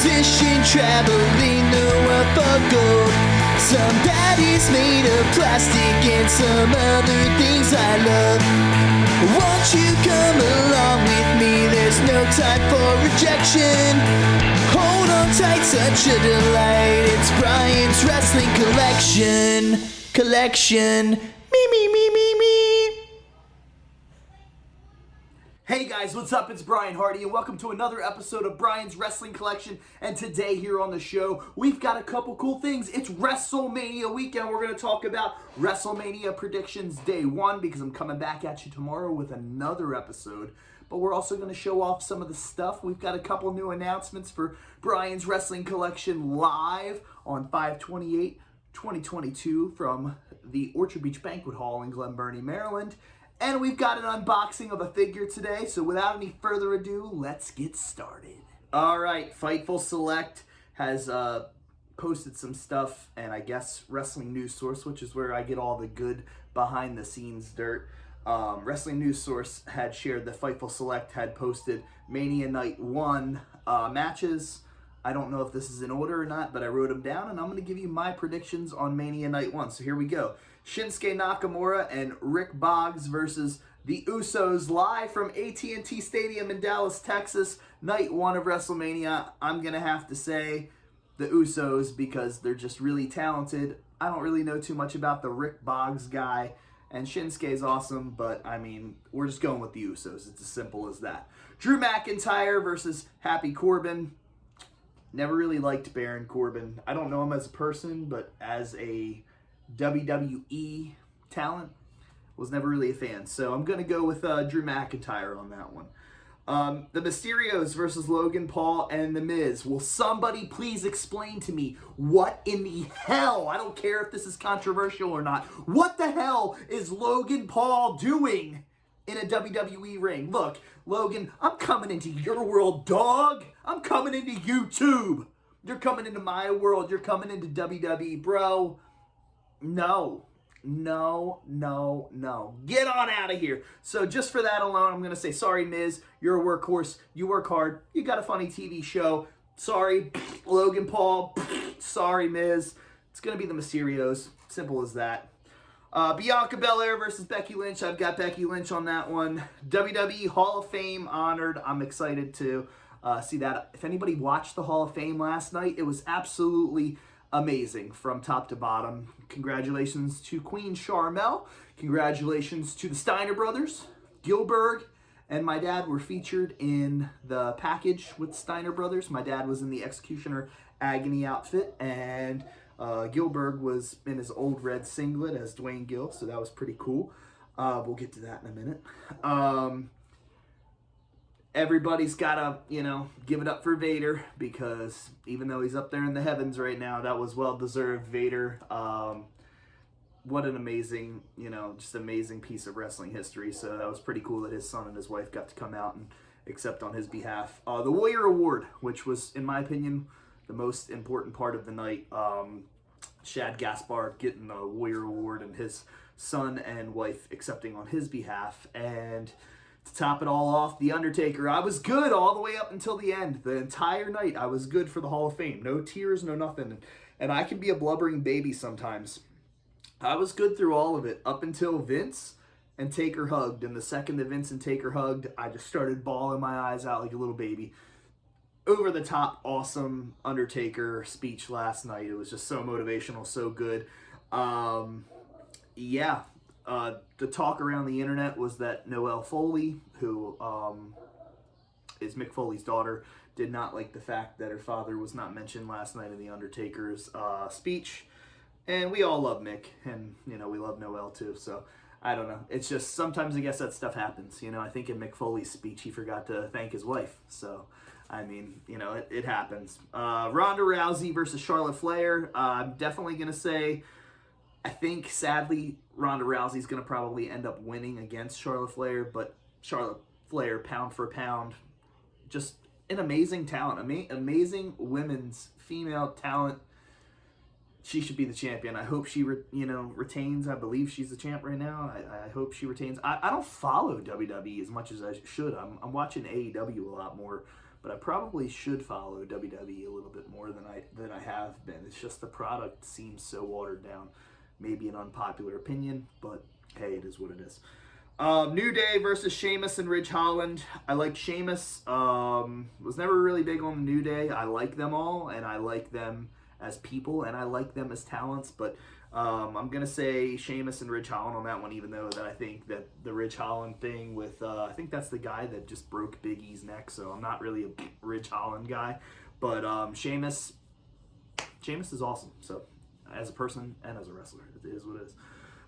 musician traveling the world for gold. Somebody's made of plastic and some other things I love. Won't you come along with me? There's no time for rejection. Hold on tight, such a delight. It's Brian's Wrestling Collection. Me. Hey guys, what's up? It's Brian Hardy and welcome to another episode of Brian's Wrestling Collection. And today here on the show, we've got a couple cool things. It's WrestleMania weekend. We're going to talk about WrestleMania predictions day one because I'm coming back at you tomorrow with another episode. But we're also going to show off some of the stuff. We've got a couple new announcements for Brian's Wrestling Collection live on 5/28/2022 from the Orchard Beach Banquet Hall in Glen Burnie, Maryland. And we've got an unboxing of a figure today, so without any further ado, let's get started. All right, Fightful Select has posted some stuff, and I guess Wrestling News Source, which is where I get all the good behind-the-scenes dirt. Wrestling News Source had shared that Fightful Select had posted Mania Night 1 matches. I don't know if this is in order or not, but I wrote them down, and I'm going to give you my predictions on Mania Night 1. So here we go. Shinsuke Nakamura and Rick Boggs versus the Usos live from AT&T Stadium in Dallas, Texas. Night 1 of WrestleMania. I'm going to have to say the Usos because they're just really talented. I don't really know too much about the Rick Boggs guy. And Shinsuke's awesome, but, I mean, we're just going with the Usos. It's as simple as that. Drew McIntyre versus Happy Corbin. Never really liked Baron Corbin. I don't know him as a person, but as a WWE talent, was never really a fan. So I'm going to go with Drew McIntyre on that one. The Mysterios versus Logan Paul and The Miz. Will somebody please explain to me what in the hell, I don't care if this is controversial or not, what the hell is Logan Paul doing in a WWE ring? Look, Logan, I'm coming into your world, dog. I'm coming into YouTube. You're coming into my world. You're coming into WWE, bro. No. Get on out of here. So just for that alone, I'm going to say, sorry, Miz. You're a workhorse. You work hard. You got a funny TV show. Sorry, Logan Paul. Sorry, Miz. It's going to be the Mysterios. Simple as that. Bianca Belair versus Becky Lynch. I've got Becky Lynch on that one. WWE Hall of Fame honored. I'm excited to see that. If anybody watched the Hall of Fame last night, it was absolutely amazing from top to bottom. Congratulations to Queen Sharmell. Congratulations to the Steiner brothers. Gilbert and my dad were featured in the package with Steiner brothers. My dad was in the Executioner Agony outfit, and Gilbert was in his old red singlet as Dwayne Gill, so that was pretty cool. We'll get to that in a minute. Everybody's got to, give it up for Vader because even though he's up there in the heavens right now, that was well-deserved. Vader, what an amazing, just amazing piece of wrestling history. So that was pretty cool that his son and his wife got to come out and accept on his behalf. The Warrior Award, which was, in my opinion, the most important part of the night. Shad Gaspard getting the Warrior Award and his son and wife accepting on his behalf. And to top it all off, The Undertaker. I was good all the way up until the end. The entire night, I was good for the Hall of Fame. No tears, no nothing. And I can be a blubbering baby sometimes. I was good through all of it, up until Vince and Taker hugged. And the second that Vince and Taker hugged, I just started bawling my eyes out like a little baby. Over the top, awesome Undertaker speech last night. It was just so motivational, so good. The talk around the internet was that Noelle Foley, who is Mick Foley's daughter, did not like the fact that her father was not mentioned last night in the Undertaker's speech. And we all love Mick, and we love Noelle too. So I don't know. It's just sometimes I guess that stuff happens. I think in Mick Foley's speech he forgot to thank his wife. So I mean, it happens. Ronda Rousey versus Charlotte Flair. I'm definitely going to say, I think, sadly, Ronda Rousey's going to probably end up winning against Charlotte Flair, but Charlotte Flair, pound for pound, just an amazing talent. Amazing women's female talent. She should be the champion. I hope she, retains. I believe she's the champ right now. I hope she retains. I don't follow WWE as much as I should. I'm watching AEW a lot more. but I probably should follow WWE a little bit more than I have been. It's just the product seems so watered down. Maybe an unpopular opinion, but hey, it is what it is. New Day versus Sheamus and Ridge Holland. I like Sheamus. Was never really big on New Day. I like them all, and I like them as people, and I like them as talents, but I'm going to say Sheamus and Ridge Holland on that one, even though that I think that the Ridge Holland thing with, I think that's the guy that just broke Big E's neck, so I'm not really a Ridge Holland guy, but Sheamus is awesome, so as a person and as a wrestler, it is what it is.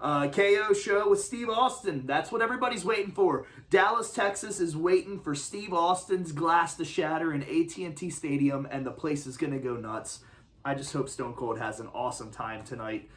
KO show with Steve Austin. That's what everybody's waiting for. Dallas, Texas is waiting for Steve Austin's glass to shatter in AT&T Stadium, and the place is going to go nuts. I just hope Stone Cold has an awesome time tonight.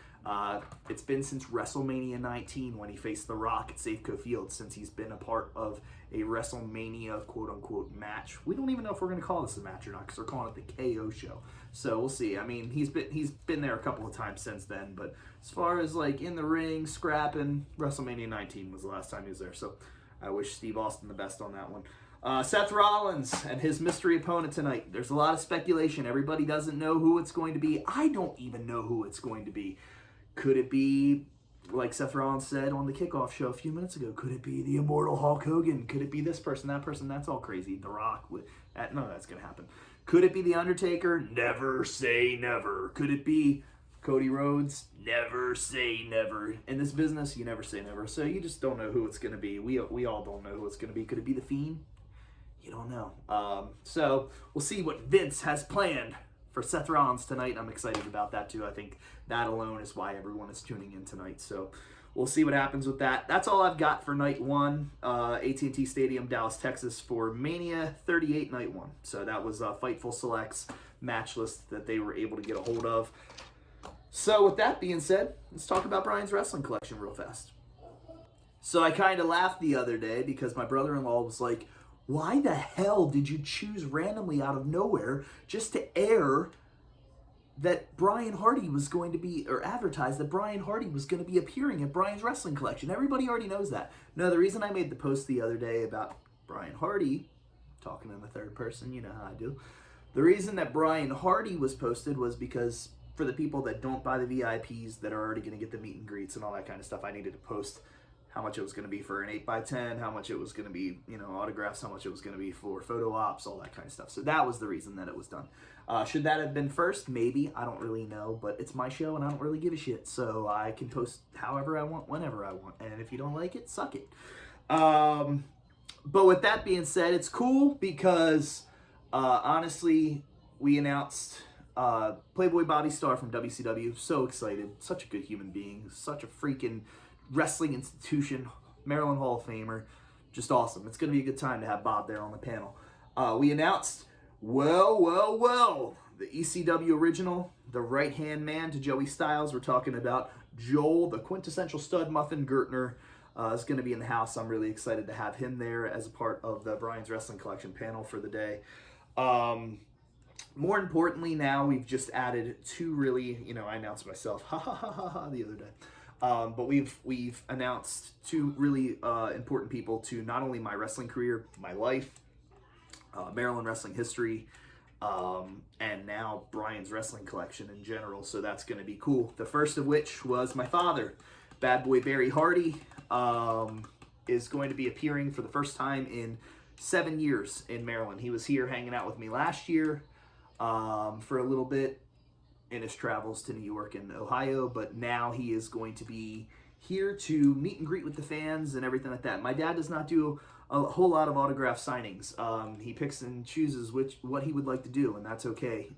It's been since WrestleMania 19 when he faced The Rock at Safeco Field since he's been a part of a WrestleMania quote-unquote match. We don't even know if we're going to call this a match or not because they're calling it the KO show. So we'll see. I mean, he's been there a couple of times since then, but as far as like in the ring, scrapping, WrestleMania 19 was the last time he was there. So I wish Steve Austin the best on that one. Seth Rollins and his mystery opponent tonight. There's a lot of speculation. Everybody doesn't know who it's going to be. I don't even know who it's going to be. Could it be, like Seth Rollins said on the kickoff show a few minutes ago, could it be the immortal Hulk Hogan? Could it be this person, that person? That's all crazy. The Rock. None of that's going to happen. Could it be The Undertaker? Never say never. Could it be Cody Rhodes? Never say never. In this business, you never say never. So you just don't know who it's going to be. We all don't know who it's going to be. Could it be The Fiend? You don't know. So we'll see what Vince has planned for Seth Rollins tonight. I'm excited about that too. I think that alone is why everyone is tuning in tonight. So we'll see what happens with that. That's all I've got for night one. AT&T Stadium, Dallas, Texas for Mania 38 night one. So that was Fightful Select's match list that they were able to get a hold of. So with that being said, let's talk about Brian's wrestling collection real fast. So I kind of laughed the other day because my brother-in-law was like, why the hell did you choose randomly out of nowhere just to air that Brian Hardy was going to be, or advertise that Brian Hardy was going to be appearing at Brian's wrestling collection? Everybody already knows that. No, the reason I made the post the other day about Brian Hardy, talking in the third person, you know how I do. The reason that Brian Hardy was posted was because for the people that don't buy the VIPs that are already going to get the meet and greets and all that kind of stuff, I needed to post how much it was going to be for an 8x10, how much it was going to be, autographs, how much it was going to be for photo ops, all that kind of stuff. So that was the reason that it was done. Should that have been first? Maybe. I don't really know, but it's my show and I don't really give a shit. So I can post however I want, whenever I want. And if you don't like it, suck it. But with that being said, it's cool because, honestly, we announced Playboy Bobby Starr from WCW. So excited. Such a good human being. Such a freaking wrestling institution, Maryland Hall of Famer, just awesome. It's going to be a good time to have Bob there on the panel. We announced, the ECW original, the right-hand man to Joey Styles. We're talking about Joel, the quintessential stud muffin Gertner, is going to be in the house. I'm really excited to have him there as a part of the Brian's Wrestling Collection panel for the day. More importantly, now we've just added two really, I announced myself, the other day. But we've announced two really important people to not only my wrestling career, my life, Maryland wrestling history, and now Brian's wrestling collection in general. So that's going to be cool. The first of which was my father, Bad Boy Barry Hardy, is going to be appearing for the first time in 7 years in Maryland. He was here hanging out with me last year for a little bit in his travels to New York and Ohio, but now he is going to be here to meet and greet with the fans and everything like that. My dad does not do a whole lot of autograph signings. He picks and chooses what he would like to do, and that's okay.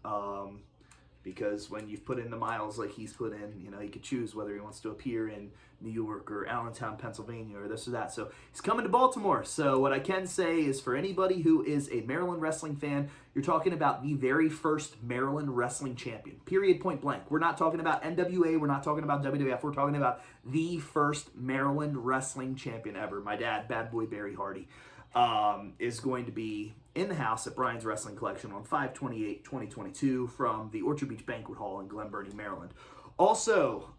Because when you've put in the miles like he's put in, he could choose whether he wants to appear in New York or Allentown, Pennsylvania, or this or that. So he's coming to Baltimore. So what I can say is for anybody who is a Maryland wrestling fan, you're talking about the very first Maryland wrestling champion. Period, point blank. We're not talking about NWA. We're not talking about WWF. We're talking about the first Maryland wrestling champion ever. My dad, Bad Boy Barry Hardy, is going to be in the house at Brian's Wrestling Collection on 5/28/2022 from the Orchard Beach Banquet Hall in Glen Burnie, Maryland. Also,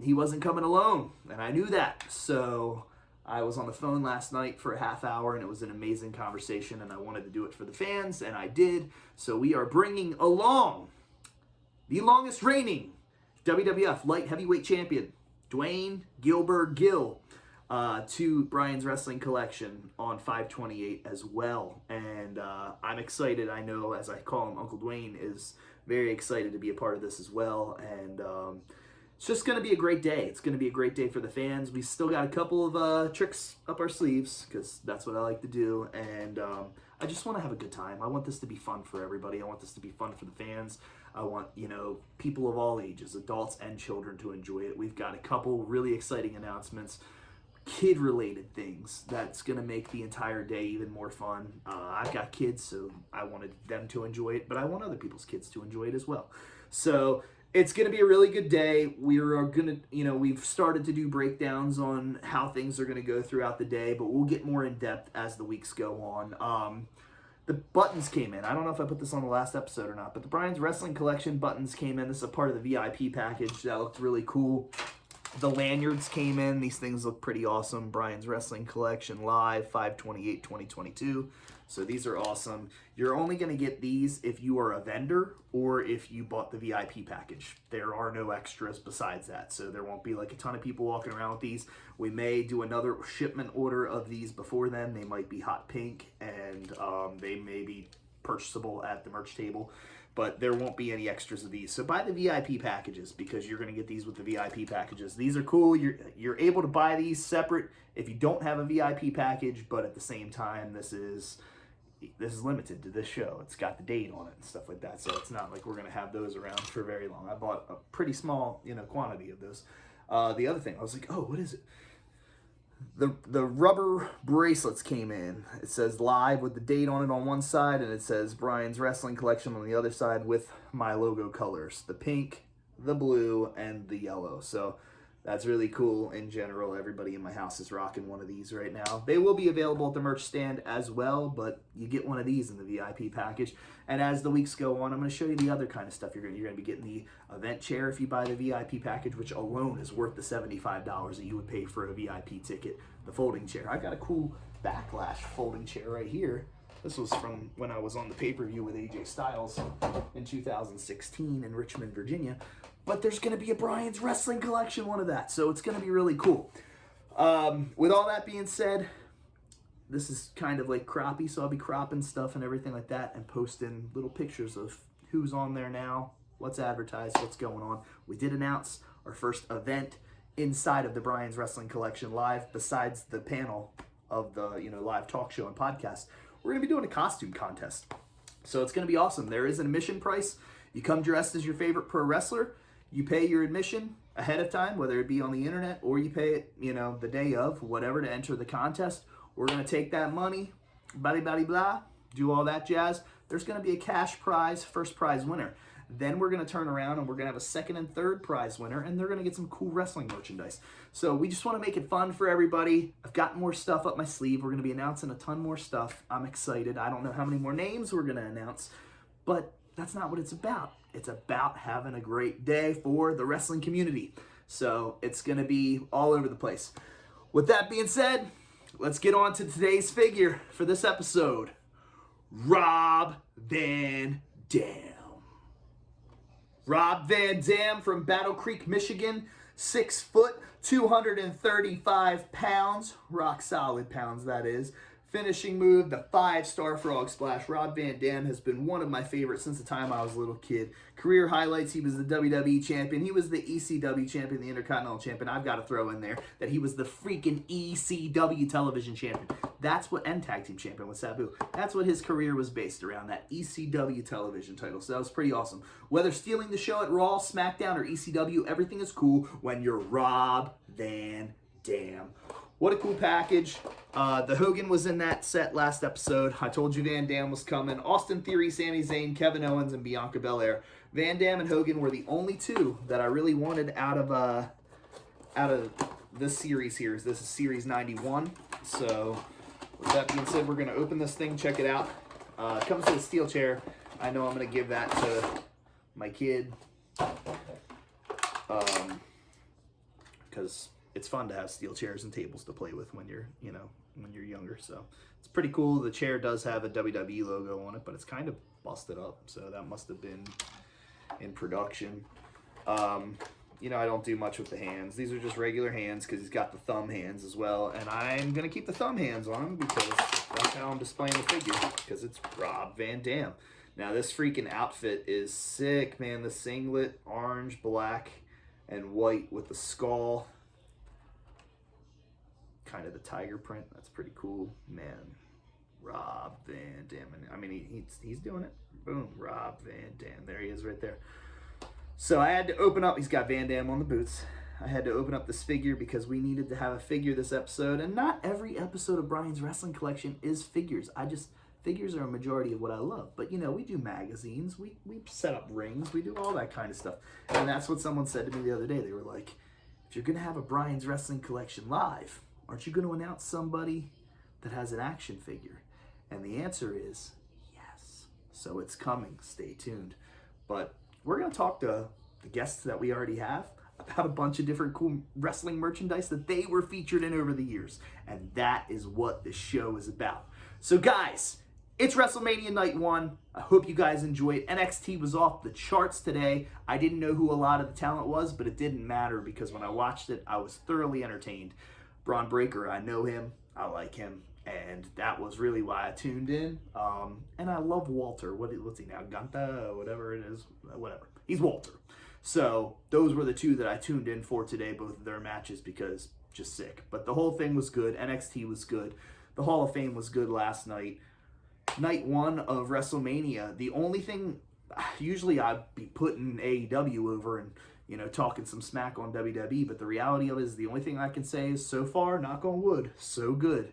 he wasn't coming alone, and I knew that. So I was on the phone last night for a half hour, and it was an amazing conversation, and I wanted to do it for the fans, and I did. So we are bringing along the longest reigning WWF Light Heavyweight Champion, Dwayne Gilbert Gill, to Brian's Wrestling Collection on 5/28 as well. And I'm excited. I know, as I call him, Uncle Dwayne is very excited to be a part of this as well. And it's just going to be a great day. It's going to be a great day for the fans. We still got a couple of tricks up our sleeves, because that's what I like to do. And I just want to have a good time. I want this to be fun for everybody. I want this to be fun for the fans. I want, people of all ages, adults and children, to enjoy it. We've got a couple really exciting announcements, kid-related things that's going to make the entire day even more fun. I've got kids, so I wanted them to enjoy it, but I want other people's kids to enjoy it as well. So it's going to be a really good day. We are going to, we've started to do breakdowns on how things are going to go throughout the day, but we'll get more in-depth as the weeks go on. The buttons came in. I don't know if I put this on the last episode or not, but the Brian's Wrestling Collection buttons came in. This is a part of the VIP package. That looked really cool. The lanyards came in. These things look pretty awesome. Brian's Wrestling Collection Live, 5/28/2022. So these are awesome. You're only going to get these if you are a vendor or if you bought the VIP package. There are no extras besides that. So there won't be like a ton of people walking around with these. We may do another shipment order of these before then. They might be hot pink, and they may be purchasable at the merch table, but there won't be any extras of these. So buy the VIP packages, because you're going to get these with the VIP packages. These are cool. You're able to buy these separate if you don't have a VIP package, but at the same time, this is limited to this show. It's got the date on it and stuff like that, so it's not like we're going to have those around for very long. I bought a pretty small, quantity of those. The other thing, I was like, oh, what is it? The rubber bracelets came in. It says live with the date on it on one side, and it says Brian's Wrestling Collection on the other side with my logo colors, the pink, the blue, and the yellow. So that's really cool in general. Everybody in my house is rocking one of these right now. They will be available at the merch stand as well, but you get one of these in the VIP package. And as the weeks go on, I'm going to show you the other kind of stuff. You're going to be getting the event chair if you buy the VIP package, which alone is worth the $75 that you would pay for a VIP ticket. The folding chair. I've got a cool Backlash folding chair right here. This was from when I was on the pay-per-view with AJ Styles in 2016 in Richmond, Virginia. But there's going to be a Brian's Wrestling Collection one of that, so it's going to be really cool. With all that being said, this is kind of like crappie, so I'll be cropping stuff and everything like that and posting little pictures of who's on there now, what's advertised, what's going on. We did announce our first event inside of the Brian's Wrestling Collection Live, besides the panel of the live talk show and podcast. We're going to be doing a costume contest, so it's going to be awesome. There is an admission price. You come dressed as your favorite pro wrestler. You pay your admission ahead of time, whether it be on the internet or you pay it, the day of, whatever, to enter the contest. We're going to take that money, blah, blah, blah, do all that jazz. There's going to be a cash prize, first prize winner. Then we're going to turn around and we're going to have a second and third prize winner, and they're going to get some cool wrestling merchandise. So we just want to make it fun for everybody. I've got more stuff up my sleeve. We're going to be announcing a ton more stuff. I'm excited. I don't know how many more names we're going to announce, but that's not what it's about. It's about having a great day for the wrestling community. So it's going to be all over the place. With that being said, let's get on to today's figure for this episode. Rob Van Dam. Rob Van Dam from Battle Creek, Michigan. 6 foot, 235 pounds. Rock solid pounds, that is. Finishing move, the 5-star frog splash. Rob Van Dam has been one of my favorites since the time I was a little kid. Career highlights, he was the WWE champion. He was the ECW champion, the Intercontinental champion. I've got to throw in there that he was the freaking ECW television champion. That's what, and tag team champion with Sabu. That's what his career was based around, that ECW television title. So that was pretty awesome. Whether stealing the show at Raw, SmackDown, or ECW, everything is cool when you're Rob Van Dam. What a cool package. The Hogan was in that set last episode. I told you Van Dam was coming. Austin Theory, Sami Zayn, Kevin Owens, and Bianca Belair. Van Dam and Hogan were the only two that I really wanted out of this series here. This is Series 91. So with that being said, we're going to open this thing, check it out. It comes with a steel chair. I know I'm going to give that to my kid. Because it's fun to have steel chairs and tables to play with when you're younger. So it's pretty cool. The chair does have a WWE logo on it, but it's kind of busted up. So that must have been in production. I don't do much with the hands. These are just regular hands because he's got the thumb hands as well. And I'm going to keep the thumb hands on him because that's how I'm displaying the figure, because it's Rob Van Dam. Now, this freaking outfit is sick, man. The singlet, orange, black, and white with the skull. Kind of the tiger print. That's pretty cool. Man, Rob Van Dam. I mean, he's doing it. Boom, Rob Van Dam. There he is right there. So I had to open up, he's got Van Dam on the boots. I had to open up this figure because we needed to have a figure this episode. And not every episode of Brian's Wrestling Collection is figures. Figures are a majority of what I love. But, we do magazines. We set up rings. We do all that kind of stuff. And that's what someone said to me the other day. They were like, if you're going to have a Brian's Wrestling Collection live, aren't you going to announce somebody that has an action figure? And the answer is yes. So it's coming. Stay tuned. But we're going to talk to the guests that we already have about a bunch of different cool wrestling merchandise that they were featured in over the years. And that is what this show is about. So guys, it's WrestleMania Night 1. I hope you guys enjoyed. NXT was off the charts today. I didn't know who a lot of the talent was, but it didn't matter because when I watched it, I was thoroughly entertained. Braun Breaker, I know him. I like him. And that was really why I tuned in. And I love Walter. What's he now? Ganta, whatever it is. Whatever. He's Walter. So those were the two that I tuned in for today, both of their matches, because just sick. But the whole thing was good. NXT was good. The Hall of Fame was good last night. Night 1 of WrestleMania. The only thing, usually I'd be putting AEW over and talking some smack on WWE, but the reality of it is the only thing I can say is so far, knock on wood, so good.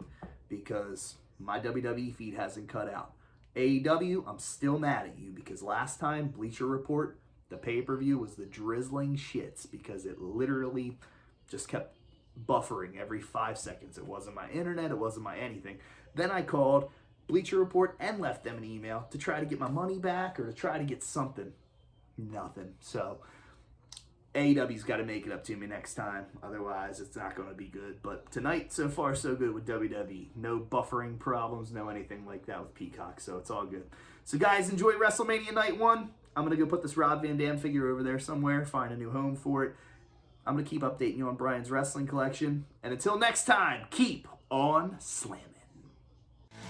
Because my WWE feed hasn't cut out. AEW, I'm still mad at you because last time, Bleacher Report, the pay-per-view was the drizzling shits because it literally just kept buffering every 5 seconds. It wasn't my internet, it wasn't my anything. Then I called Bleacher Report and left them an email to try to get my money back or to try to get something. Nothing. So AEW's got to make it up to me next time. Otherwise, it's not going to be good. But tonight, so far, so good with WWE. No buffering problems, no anything like that with Peacock. So it's all good. So, guys, enjoy WrestleMania Night 1. I'm going to go put this Rob Van Dam figure over there somewhere, find a new home for it. I'm going to keep updating you on Brian's Wrestling Collection. And until next time, keep on slamming.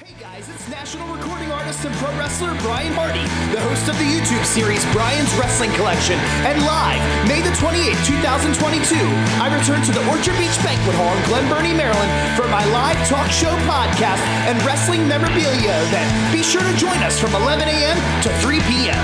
Hey guys, it's national recording artist and pro wrestler Brian Hardy, the host of the YouTube series Brian's Wrestling Collection. And live, May the 28th, 2022, I return to the Orchard Beach Banquet Hall in Glen Burnie, Maryland for my live talk show podcast and wrestling memorabilia event. Be sure to join us from 11 a.m. to 3 p.m.